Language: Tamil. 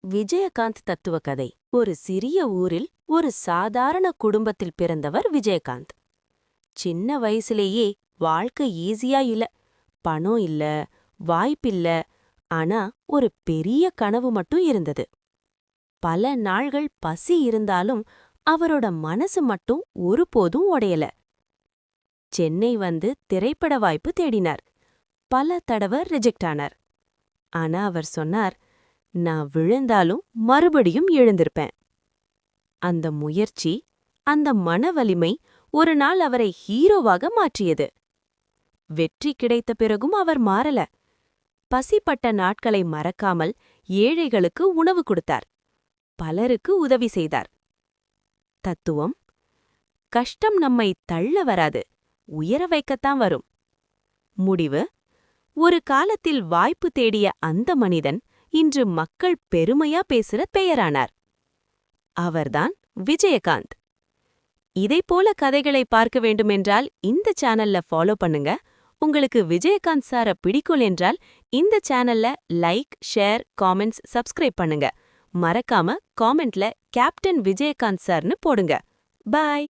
விஜயகாந்த் தத்துவ கதை. ஒரு சிறிய ஊரில் ஒரு சாதாரண குடும்பத்தில் பிறந்தவர் விஜயகாந்த். சின்ன வயசுலேயே வாழ்க்கை ஈஸியா இல்ல. பணம் இல்ல, வாய்ப்பில்ல. ஆனா ஒரு பெரிய கனவு மட்டும் இருந்தது. பல நாள்கள் பசி இருந்தாலும் அவரோட மனசு மட்டும் ஒருபோதும் உடையல. சென்னை வந்து திரைப்பட வாய்ப்பு தேடினார். பல தடவை ரிஜெக்ட் ஆனார். ஆனா அவர் சொன்னார், நான் விழுந்தாலும் மறுபடியும் எழுந்திருப்பேன். அந்த முயற்சி, அந்த மனவலிமை ஒரு நாள் அவரை ஹீரோவாக மாற்றியது. வெற்றி கிடைத்த பிறகும் அவர் மாறல. பசிப்பட்ட நாட்களை மறக்காமல் ஏழைகளுக்கு உணவு கொடுத்தார். பலருக்கு உதவி செய்தார். தத்துவம்: கஷ்டம் நம்மை தள்ள வராது, உயர வைக்கத்தான் வரும். முடிவு: ஒரு காலத்தில் வாய்ப்பு தேடிய அந்த மனிதன் இன்று மக்கள் பெருமையா பேசுற பெயரானார். அவர்தான் விஜயகாந்த். இதைப்போல கதைகளை பார்க்க வேண்டுமென்றால் இந்த சேனல்ல ஃபாலோ பண்ணுங்க. உங்களுக்கு விஜயகாந்த் சார பிடிக்கும் என்றால் இந்த சேனல்ல லைக், ஷேர், காமெண்ட்ஸ், சப்ஸ்கிரைப் பண்ணுங்க. மறக்காம காமெண்ட்ல கேப்டன் விஜயகாந்த் சார்னு போடுங்க. பாய்.